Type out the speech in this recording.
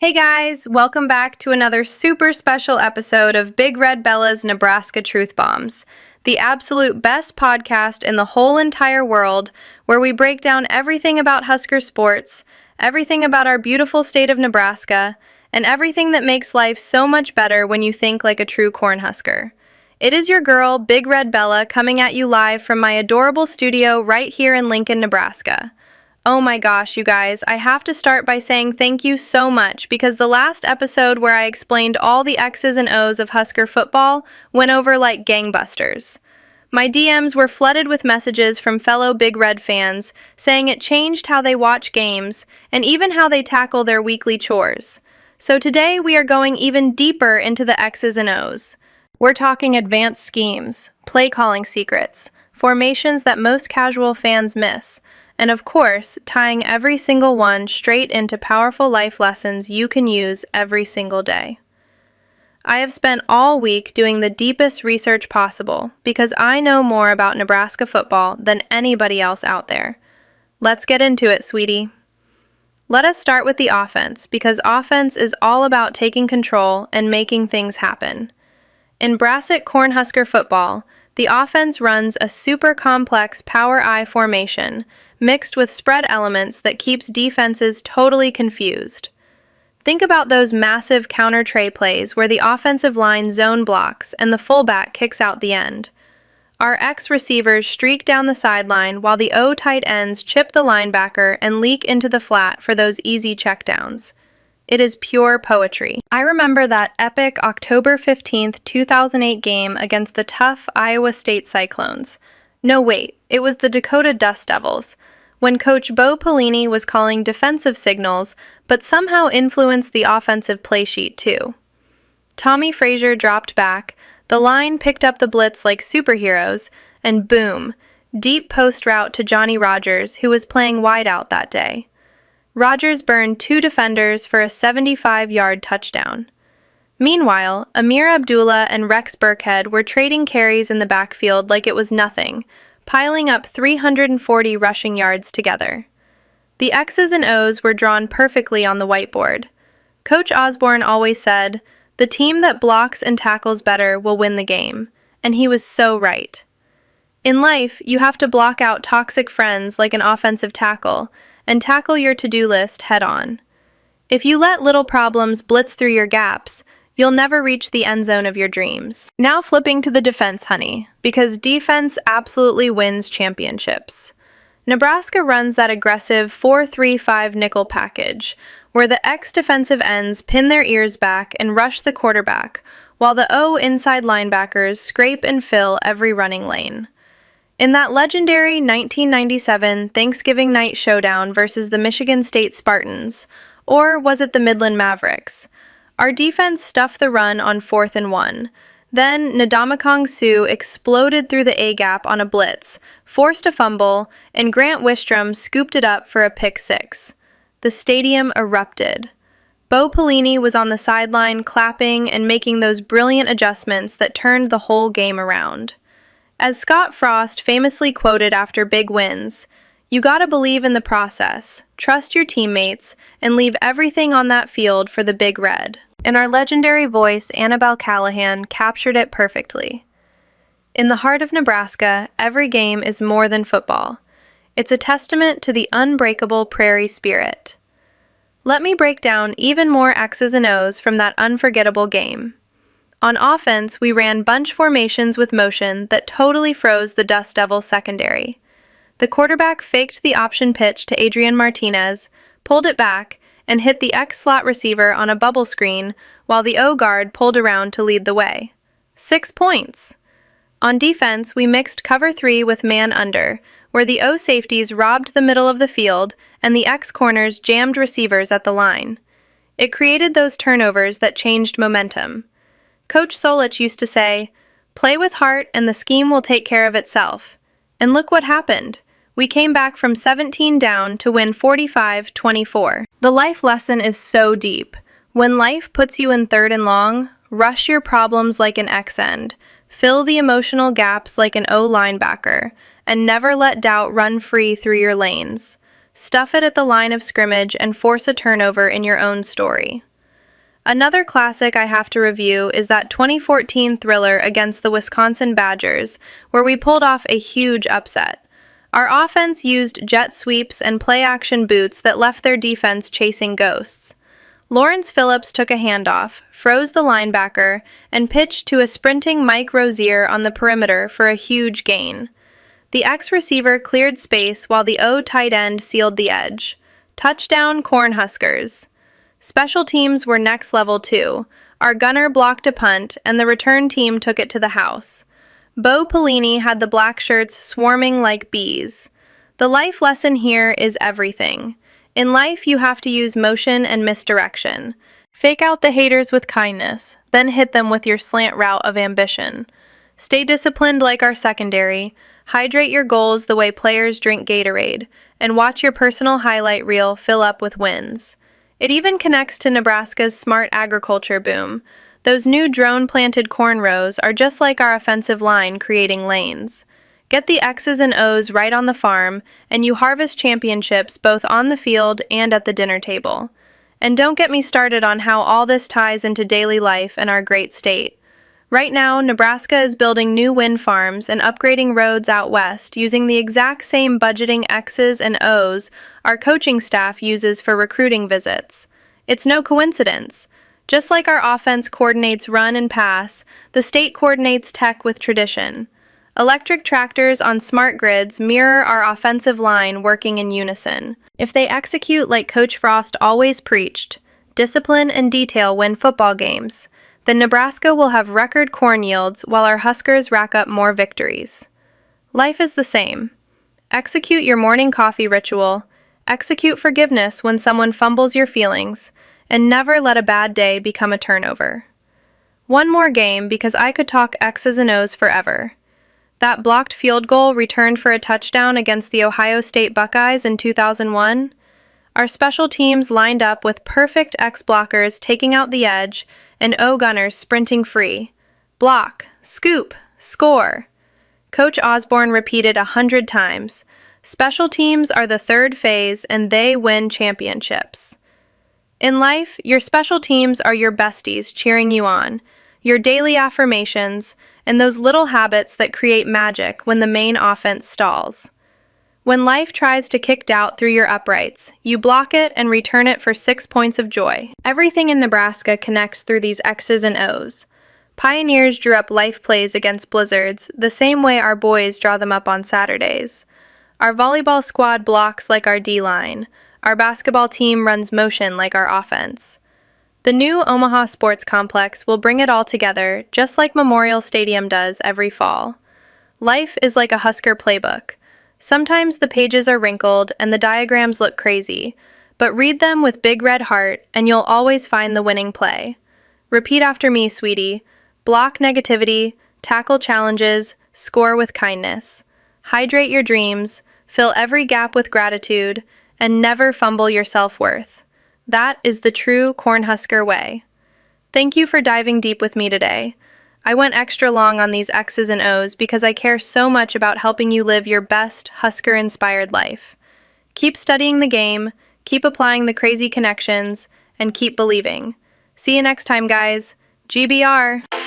Hey guys, welcome back to another super special episode of Big Red Bella's Nebraska Truth Bombs, the absolute best podcast in the whole entire world, where we break down everything about Husker sports, everything about our beautiful state of Nebraska, and everything that makes life so much better when you think like a true Cornhusker. It is your girl, Big Red Bella, coming at you live from my adorable studio right here in Lincoln, Nebraska. Oh my gosh, you guys, I have to start by saying thank you so much because the last episode where I explained all the X's and O's of Husker football went over like gangbusters. My DMs were flooded with messages from fellow Big Red fans saying it changed how they watch games and even how they tackle their weekly chores. So today we are going even deeper into the X's and O's. We're talking advanced schemes, play calling secrets, formations that most casual fans miss, and of course, tying every single one straight into powerful life lessons you can use every single day. I have spent all week doing the deepest research possible because I know more about Nebraska football than anybody else out there. Let's get into it, sweetie. Let us start with the offense because offense is all about taking control and making things happen. In Nebraska Cornhusker football, the offense runs a super complex power I formation mixed with spread elements that keeps defenses totally confused. Think about those massive counter tray plays where the offensive line zone blocks and the fullback kicks out the end. Our X receivers streak down the sideline while the O tight ends chip the linebacker and leak into the flat for those easy checkdowns. It is pure poetry. I remember that epic October 15th, 2008 game against the tough Iowa State Cyclones. No, wait, it was the Dakota Dust Devils, when Coach Bo Pelini was calling defensive signals, but somehow influenced the offensive play sheet too. Tommy Frazier dropped back, the line picked up the blitz like superheroes, and boom, deep post route to Johnny Rodgers, who was playing wideout that day. Rodgers burned two defenders for a 75-yard touchdown. Meanwhile, Amir Abdullah and Rex Burkhead were trading carries in the backfield like it was nothing, piling up 340 rushing yards together. The X's and O's were drawn perfectly on the whiteboard. Coach Osborne always said, "The team that blocks and tackles better will win the game," and he was so right. In life, you have to block out toxic friends like an offensive tackle, and tackle your to-do list head-on. If you let little problems blitz through your gaps, you'll never reach the end zone of your dreams. Now flipping to the defense, honey, because defense absolutely wins championships. Nebraska runs that aggressive 4-3-5 nickel package, where the X defensive ends pin their ears back and rush the quarterback, while the O inside linebackers scrape and fill every running lane. In that legendary 1997 Thanksgiving night showdown versus the Michigan State Spartans, or was it the Midland Mavericks, our defense stuffed the run on 4th and 1. Then Ndamukong Suh exploded through the A-gap on a blitz, forced a fumble, and Grant Wistrom scooped it up for a pick six. The stadium erupted. Bo Pelini was on the sideline clapping and making those brilliant adjustments that turned the whole game around. As Scott Frost famously quoted after big wins, "You gotta believe in the process, trust your teammates, and leave everything on that field for the Big Red." And our legendary voice, Annabelle Callahan, captured it perfectly. In the heart of Nebraska, every game is more than football. It's a testament to the unbreakable prairie spirit. Let me break down even more X's and O's from that unforgettable game. On offense, we ran bunch formations with motion that totally froze the Dust Devils secondary. The quarterback faked the option pitch to Adrian Martinez, pulled it back, and hit the X slot receiver on a bubble screen while the O guard pulled around to lead the way. 6 points! On defense, we mixed cover 3 with man under, where the O safeties robbed the middle of the field and the X corners jammed receivers at the line. It created those turnovers that changed momentum. Coach Solich used to say, "Play with heart and the scheme will take care of itself." And look what happened. We came back from 17 down to win 45-24. The life lesson is so deep. When life puts you in 3rd and long, rush your problems like an X end, fill the emotional gaps like an O linebacker, and never let doubt run free through your lanes. Stuff it at the line of scrimmage and force a turnover in your own story. Another classic I have to review is that 2014 thriller against the Wisconsin Badgers, where we pulled off a huge upset. Our offense used jet sweeps and play-action boots that left their defense chasing ghosts. Lawrence Phillips took a handoff, froze the linebacker, and pitched to a sprinting Mike Rozier on the perimeter for a huge gain. The ex-receiver cleared space while the O tight end sealed the edge. Touchdown, Cornhuskers. Special teams were next level too. Our gunner blocked a punt, and the return team took it to the house. Bo Pelini had the black shirts swarming like bees. The life lesson here is everything. In life, you have to use motion and misdirection. Fake out the haters with kindness, then hit them with your slant route of ambition. Stay disciplined like our secondary, hydrate your goals the way players drink Gatorade, and watch your personal highlight reel fill up with wins. It even connects to Nebraska's smart agriculture boom. Those new drone-planted corn rows are just like our offensive line creating lanes. Get the X's and O's right on the farm, and you harvest championships both on the field and at the dinner table. And don't get me started on how all this ties into daily life and our great state. Right now, Nebraska is building new wind farms and upgrading roads out west using the exact same budgeting X's and O's our coaching staff uses for recruiting visits. It's no coincidence. Just like our offense coordinates run and pass, the state coordinates tech with tradition. Electric tractors on smart grids mirror our offensive line working in unison. If they execute like Coach Frost always preached, discipline and detail win football games, then Nebraska will have record corn yields while our Huskers rack up more victories. Life is the same. Execute your morning coffee ritual, execute forgiveness when someone fumbles your feelings, and never let a bad day become a turnover. One more game because I could talk X's and O's forever. That blocked field goal returned for a touchdown against the Ohio State Buckeyes in 2001. Our special teams lined up with perfect X blockers taking out the edge and O gunners sprinting free. Block, scoop, score. Coach Osborne repeated 100 times. Special teams are the third phase and they win championships. In life, your special teams are your besties cheering you on, your daily affirmations, and those little habits that create magic when the main offense stalls. When life tries to kick doubt through your uprights, you block it and return it for 6 points of joy. Everything in Nebraska connects through these X's and O's. Pioneers drew up life plays against blizzards the same way our boys draw them up on Saturdays. Our volleyball squad blocks like our D-line. Our basketball team runs motion like our offense. The new Omaha Sports Complex will bring it all together, just like Memorial Stadium does every fall. Life is like a Husker playbook. Sometimes the pages are wrinkled and the diagrams look crazy, but read them with big red heart and you'll always find the winning play. Repeat after me, sweetie. Block negativity, tackle challenges, score with kindness. Hydrate your dreams, fill every gap with gratitude, and never fumble your self-worth. That is the true Cornhusker way. Thank you for diving deep with me today. I went extra long on these X's and O's because I care so much about helping you live your best Husker-inspired life. Keep studying the game, keep applying the crazy connections, and keep believing. See you next time, guys. GBR!